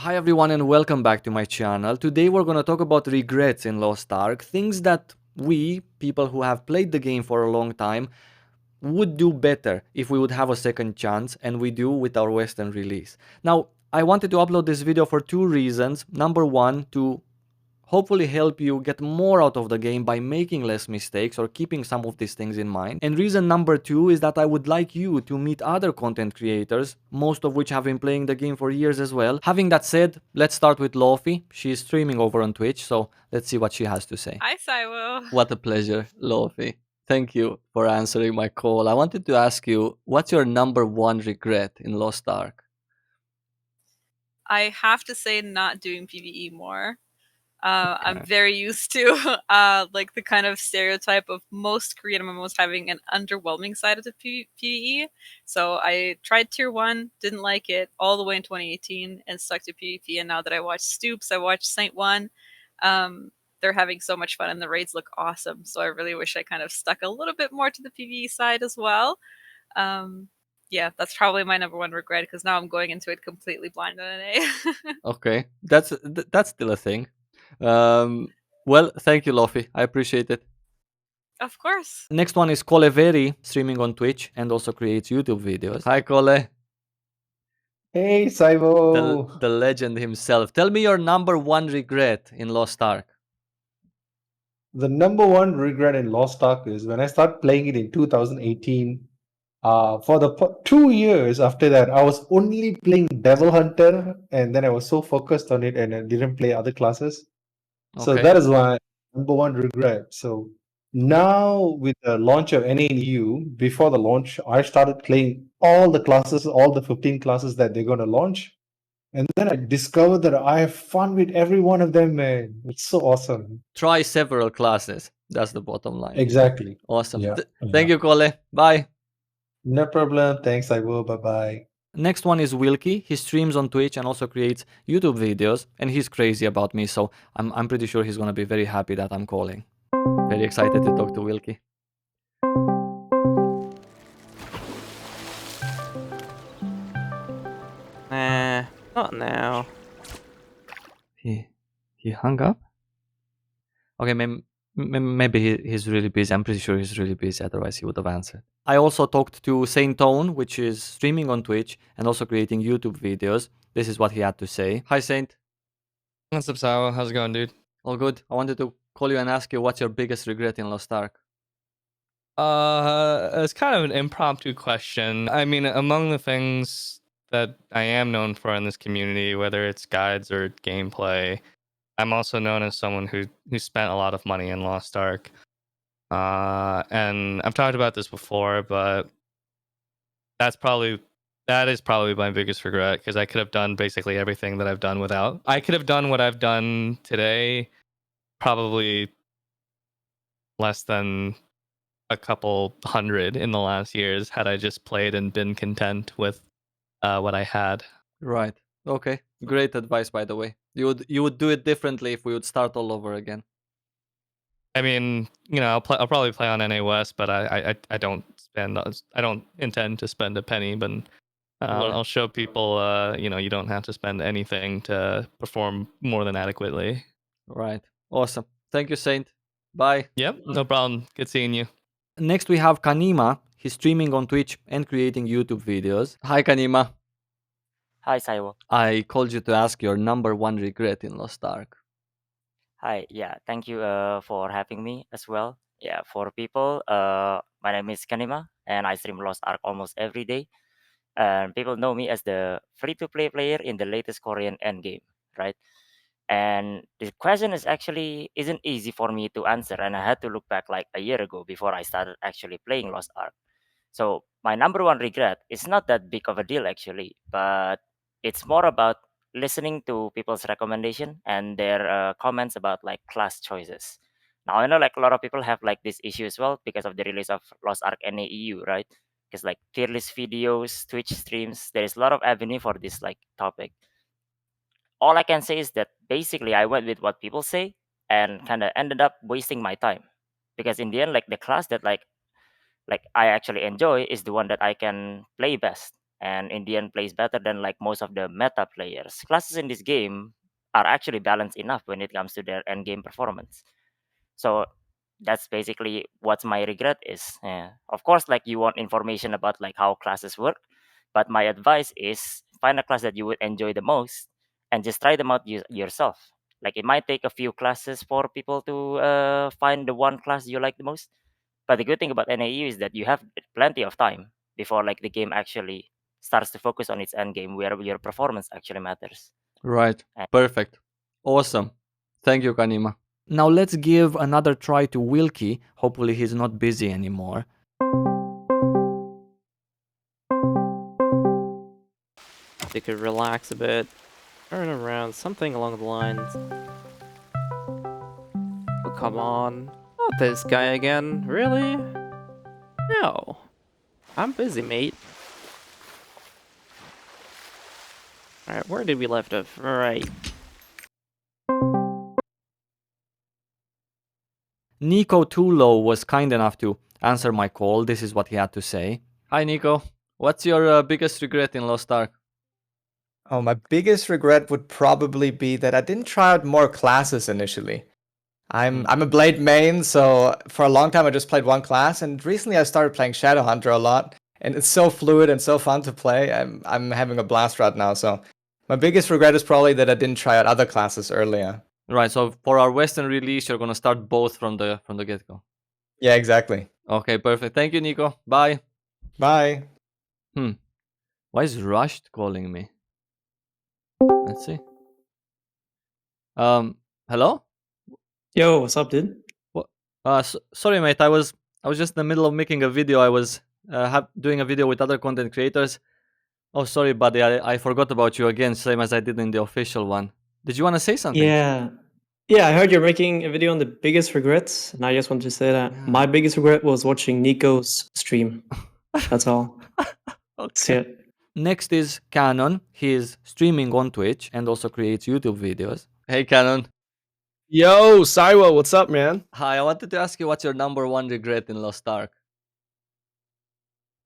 Hi everyone and welcome back to my channel. Today we're going to talk about regrets in Lost Ark, things that we, people who have played the game for a long time, would do better if we would have a second chance, and we do with our Western release. Now, I wanted to upload this video for two reasons. Number one, to hopefully help you get more out of the game by making less mistakes or keeping some of these things in mind. And reason number two is that I would like you to meet other content creators, most of which have been playing the game for years as well. Having that said, let's start with Lofi. She's streaming over on Twitch, so let's see what she has to say. Hi, Saiwo. What a pleasure, Lofi. Thank you for answering my call. I wanted to ask you, what's your number one regret in Lost Ark? I have to say, not doing PvE more. I'm Okay. very used to like the kind of stereotype of most Korean MMOs having an underwhelming side of the PvE. So I tried Tier 1, didn't like it all the way in 2018 and stuck to PvP. And now that I watch Stoops, I watch Saint 1, they're having so much fun and the raids look awesome. So I really wish I kind of stuck a little bit more to the PvE side as well. Um, yeah, that's probably my number one regret because now I'm going into it completely blind on an A. Okay, that's still a thing. Well, thank you, Lofi. I appreciate it. Of course. Next one is Coleveri, streaming on Twitch and also creates YouTube videos. Hi, Cole. Hey, The, Saivo. the legend himself. Tell me your number one regret in Lost Ark. The number one regret in Lost Ark is when I started playing it in 2018. For the 2 years after that, I was only playing Devil Hunter, and then I was so focused on it and I didn't play other classes. So Okay. that is my number one regret. So now with the launch of NAU, before the launch, I started playing all the classes, all the 15 classes that they're going to launch. And then I discovered that I have fun with every one of them, man. It's so awesome. Try several classes. That's the bottom line. Exactly. Awesome. Yeah. Thank you, Cole. Bye. No problem. Thanks, I will. Bye bye. Next one is Wilkie. He streams on Twitch and also creates YouTube videos, and he's crazy about me, so I'm pretty sure he's gonna be very happy that I'm calling. Very excited to talk to Wilkie. Nah, not now. He hung up? Okay, maybe he's really busy. I'm pretty sure he's really busy, otherwise he would have answered. I also talked to SAINTONE, which is streaming on Twitch and also creating YouTube videos. This is what he had to say. Hi, Saint. What's up, Sawa? How's it going, dude? All good. I wanted to call you and ask you, what's your biggest regret in Lost Ark? It's kind of an impromptu question. I mean, among the things that I am known for in this community, whether it's guides or gameplay, I'm also known as someone who spent a lot of money in Lost Ark. And I've talked about this before, but that is probably my biggest regret, because I could have done basically everything that I've done without. I could have done what I've done today, probably less than a couple hundred in the last years, had I just played and been content with what I had. Right. Okay. Great advice, by the way. You would do it differently if we would start all over again. I mean, I'll probably play on NA West, but I don't intend to spend a penny. But I'll show people, you don't have to spend anything to perform more than adequately. Right. Awesome. Thank you, Saint. Bye. Yep, no problem. Good seeing you. Next we have Kanima. He's streaming on Twitch and creating YouTube videos. Hi, Kanima. Hi, Saiwo. I called you to ask your number one regret in Lost Ark. Hi, yeah, thank you for having me as well. Yeah, for people, my name is Kanima, and I stream Lost Ark almost every day. And people know me as the free-to-play player in the latest Korean endgame, right? And the question is actually isn't easy for me to answer, and I had to look back like a year ago before I started actually playing Lost Ark. So my number one regret is not that big of a deal actually, but it's more about listening to people's recommendation and their comments about like class choices. Now I know like a lot of people have like this issue as well because of the release of Lost Ark NAEU, right? Because like tier list videos, Twitch streams, there is a lot of avenue for this like topic. All I can say is that basically I went with what people say and kind of ended up wasting my time because in the end like the class that like I actually enjoy is the one that I can play best. and in the end plays better than like most of the meta players. Classes in this game are actually balanced enough when it comes to their end game performance. So that's basically what my regret is. Of course, like you want information about like how classes work, but my advice is find a class that you would enjoy the most and just try them out yourself. Like it might take a few classes for people to find the one class you like the most. But the good thing about NAU is that you have plenty of time before like the game actually starts to focus on its end game where your performance actually matters. Right. And Perfect. Awesome. Thank you, Kanima. Now let's give another try to Wilkie. Hopefully he's not busy anymore. They could relax a bit, turn around, something along the lines. Oh, come on. Not this guy again, really? No. I'm busy, mate. Alright, where did we left off? Right. Nico Tulo was kind enough to answer my call. This is what he had to say. Hi, Nico. What's your biggest regret in Lost Ark? Oh, my biggest regret would probably be that I didn't try out more classes initially. I'm a Blade main, so for a long time I just played one class, and recently I started playing Shadowhunter a lot, and it's so fluid and so fun to play. I'm having a blast right now, so my biggest regret is probably that I didn't try out other classes earlier. Right, so for our Western release, you're gonna start both from the get-go. Yeah, exactly. Okay, perfect. Thank you, Nico. Bye. Bye. Why is Rushed calling me? Let's see. Hello? Yo, what's up, dude? Sorry, mate. I was just in the middle of making a video. I was doing a video with other content creators. Oh, sorry, buddy. I forgot about you again, same as I did in the official one. Did you want to say something? Yeah, I heard you're making a video on the biggest regrets, and I just wanted to say that Yeah. my biggest regret was watching Nico's stream. That's all. That's Okay. it. Next is Canon. He is streaming on Twitch and also creates YouTube videos. Hey, Canon. Yo, Saiwa, what's up, man? Hi, I wanted to ask you what's your number one regret in Lost Ark?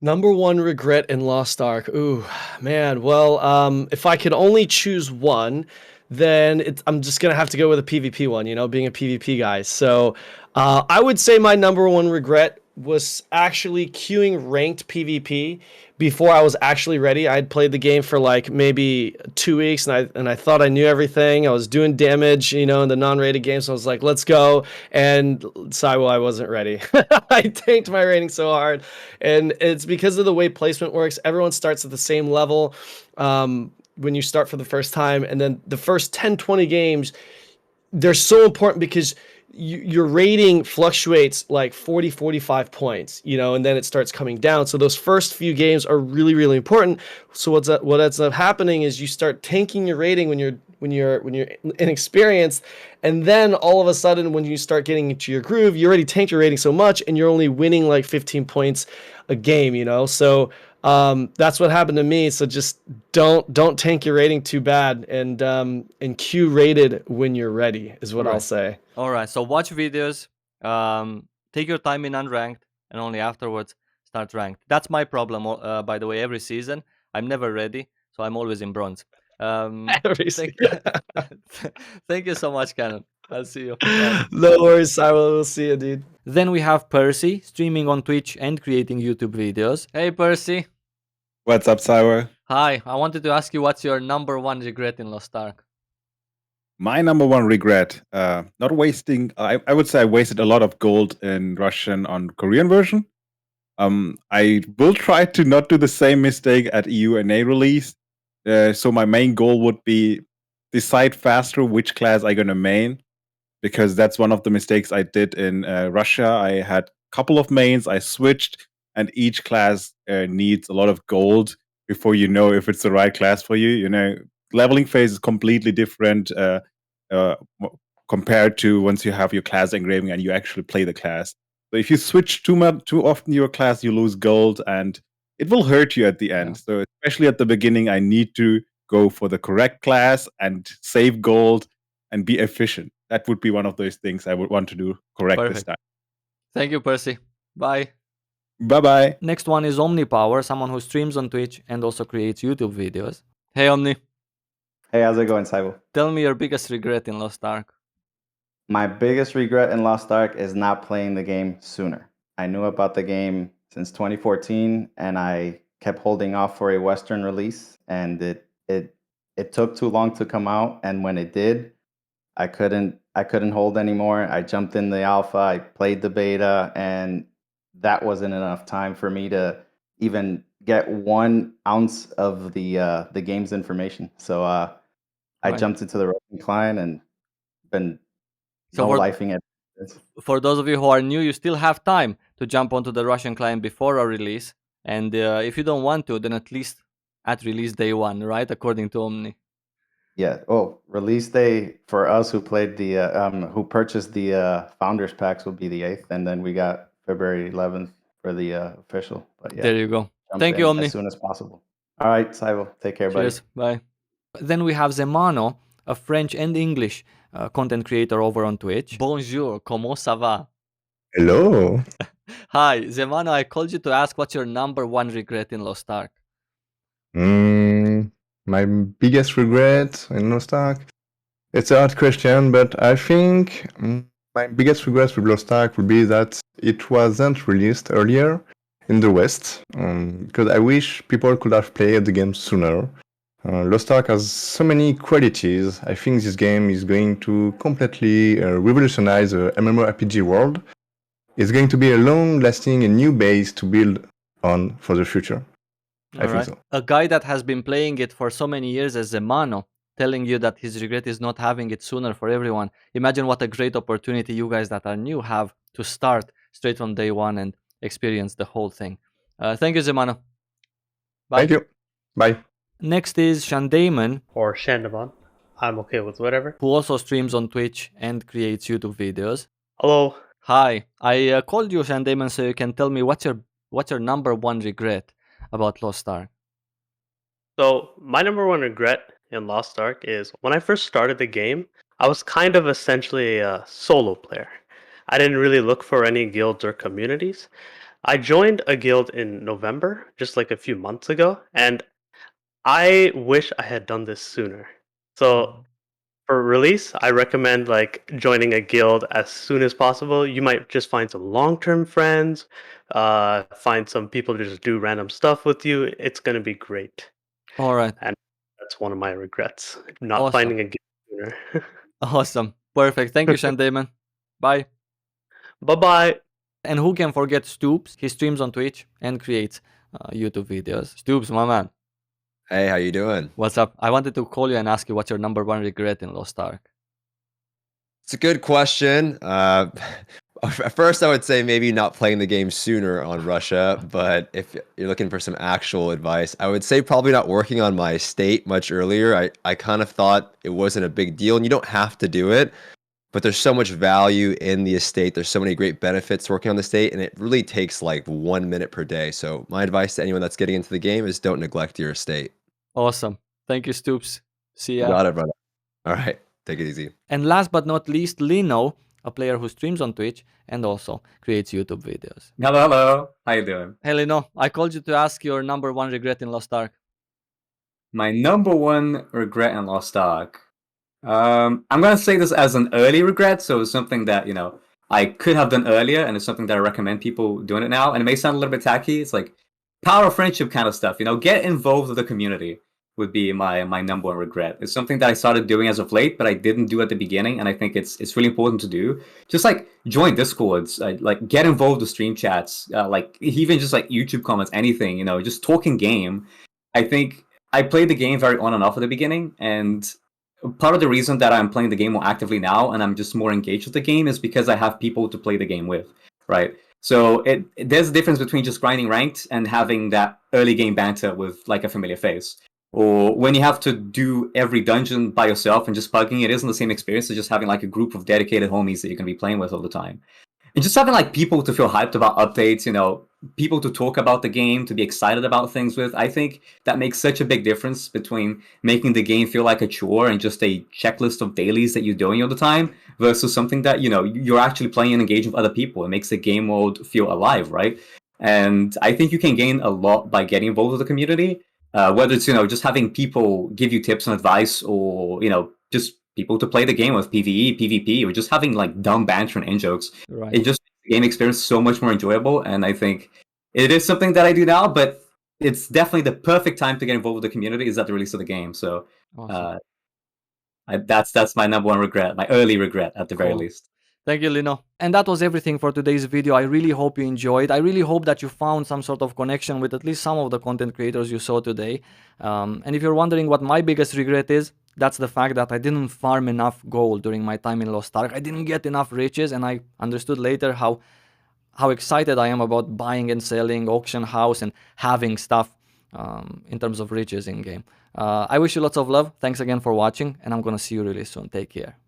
Number one regret in Lost Ark. Ooh, man. Well, if I could only choose one, then I'm just gonna have to go with a PvP one. You know, being a PvP guy. So, I would say my number one regret was actually queuing ranked PvP before I was actually ready. I had played the game for like maybe 2 weeks, and I thought I knew everything. I was doing damage, you know, in the non-rated games. So I was like, let's go. And Saiwo, I wasn't ready. I tanked my rating so hard, and it's because of the way placement works. Everyone starts at the same level when you start for the first time, and then the first 10-20 games, they're so important because your rating fluctuates like 40-45 points, you know, and then it starts coming down. So those first few games are really, really important. So what ends up happening is you start tanking your rating when you're inexperienced, and then all of a sudden when you start getting into your groove, you already tanked your rating so much, and you're only winning like 15 points a game, you know. So that's what happened to me. So just don't tank your rating too bad, and queue rated when you're ready is what I'll say. All right, so watch videos, take your time in unranked, and only afterwards start ranked. That's my problem, by the way, every season. I'm never ready, so I'm always in bronze. Thank you so much, Canon. I'll see you. Bye. No worries, I will see you, dude. Then we have Percy, streaming on Twitch and creating YouTube videos. Hey, Percy. What's up, Cyber? Hi, I wanted to ask you what's your number one regret in Lost Ark? My number one regret, not wasting, I would say I wasted a lot of gold in Russian on Korean version. I will try to not do the same mistake at EU and A release. So my main goal would be decide faster which class I'm gonna main, because that's one of the mistakes I did in Russia. I had a couple of mains, I switched, and each class needs a lot of gold before you know if it's the right class for you. You know, leveling phase is completely different compared to once you have your class engraving and you actually play the class. So if you switch too often your class, you lose gold, and it will hurt you at the end. Yeah. So especially at the beginning, I need to go for the correct class and save gold and be efficient. That would be one of those things I would want to do correct this time. Thank you, Percy. Bye. Bye-bye. Next one is OmniPower, someone who streams on Twitch and also creates YouTube videos. Hey Omni, Hey, how's it going, Saibo? tell me your biggest regret in Lost Ark. My biggest regret in Lost Ark is not playing the game sooner. I knew about the game since 2014, and I kept holding off for a Western release, and it took too long to come out. And when it did, I couldn't hold anymore. I jumped in the alpha, I played the beta, and that wasn't enough time for me to even get 1 ounce of the game's information. So I Right. jumped into the Russian client and been So no-lifing it. for those of you who are new, you still have time to jump onto the Russian client before a release. And if you don't want to, then at least at release day 1, right? According to Omni. Yeah. Oh, release day for us who played the who purchased the founders packs will be the 8th, and then we got February 11th for the official. But yeah, There you go. jump Thank you, in Omni. as soon as possible. All right, Saivo, take care, buddy. Cheers. Bye. Then we have Zemano, a French and English content creator over on Twitch. Bonjour, comment ça va? Hello. Hi, Zemano, I called you to ask what's your number 1 regret in Lost Ark? My biggest regret in Lost Ark. It's a hard question, but I think my biggest regret with Lost Ark would be that it wasn't released earlier in the West, because I wish people could have played the game sooner. Lost Ark has so many qualities. I think this game is going to completely revolutionize the MMORPG world. It's going to be a long-lasting and new base to build on for the future. I think so. A guy that has been playing it for so many years as Zemano, telling you that his regret is not having it sooner for everyone. Imagine what a great opportunity you guys that are new have to start straight from day 1 and experience the whole thing. Thank you, Zemano. Bye. Thank you. Bye. Next is Shandamon, or Shandamon. I'm okay with whatever. who also streams on Twitch and creates YouTube videos. Hello. Hi, I called you, Shandamon, so you can tell me what's your number 1 regret about Lost Ark. So my number 1 regret in Lost Ark is when I first started the game, I was kind of essentially a solo player. I didn't really look for any guilds or communities. I joined a guild in November, just like a few months ago, and I wish I had done this sooner. So for release, I recommend like joining a guild as soon as possible. You might just find some long-term friends, find some people to just do random stuff with you. It's gonna be great. All right. And that's one of my regrets, not Awesome. finding a guild sooner. Awesome. Perfect. Thank you, Shandamon. Bye. Bye-bye. And who can forget Stoops? He streams on Twitch and creates YouTube videos. Stoops, my man. Hey, how you doing? What's up? I wanted to call you and ask you what's your number 1 regret in Lost Ark. It's a good question. At first, I would say maybe not playing the game sooner on Russia, but if you're looking for some actual advice, I would say probably not working on my estate much earlier. I kind of thought it wasn't a big deal, and you don't have to do it, but there's so much value in the estate. There's so many great benefits working on the estate, and it really takes like 1 minute per day. So my advice to anyone that's getting into the game is don't neglect your estate. Awesome. Thank you, Stoops. See ya. Got it, brother. All right. Take it easy. And last but not least, Lino, a player who streams on Twitch and also creates YouTube videos. Hello. How you doing? Hey, Lino, I called you to ask your number 1 regret in Lost Ark. My number 1 regret in Lost Ark. I'm gonna say this as an early regret, so it's something that I could have done earlier, and it's something that I recommend people doing it now. And it may sound a little bit tacky. It's like power of friendship kind of stuff. Get involved with the community would be my number 1 regret. It's something that I started doing as of late, but I didn't do at the beginning, and I think it's really important to do. Just like join Discords, like get involved with stream chats, like even just like YouTube comments, anything. Just talking game. I think I played the game very on and off at the beginning, and part of the reason that I'm playing the game more actively now and I'm just more engaged with the game is because I have people to play the game with, right? So there's a difference between just grinding ranked and having that early game banter with like a familiar face. Or when you have to do every dungeon by yourself and just bugging, it isn't the same experience as just having like a group of dedicated homies that you can be playing with all the time. And just having like people to feel hyped about updates, people to talk about the game, to be excited about things with. I think that makes such a big difference between making the game feel like a chore and just a checklist of dailies that you're doing all the time versus something that, you're actually playing and engaging with other people. It makes the game world feel alive, right? and I think you can gain a lot by getting involved with the community. Whether it's just having people give you tips and advice, or just people to play the game with, PvE, PvP, or just having like dumb banter and in jokes. Right. It just makes the game experience so much more enjoyable, and I think it is something that I do now, but it's definitely the perfect time to get involved with the community is at the release of the game. So Awesome. that's my number one regret, my early regret at the very Cool. least. Thank you, Lino. And that was everything for today's video. I really hope you enjoyed. I really hope that you found some sort of connection with at least some of the content creators you saw today. And if you're wondering what my biggest regret is, that's the fact that I didn't farm enough gold during my time in Lost Ark. I didn't get enough riches, and I understood later how excited I am about buying and selling, auction house, and having stuff in terms of riches in game. I wish you lots of love. Thanks again for watching, and I'm gonna see you really soon. Take care.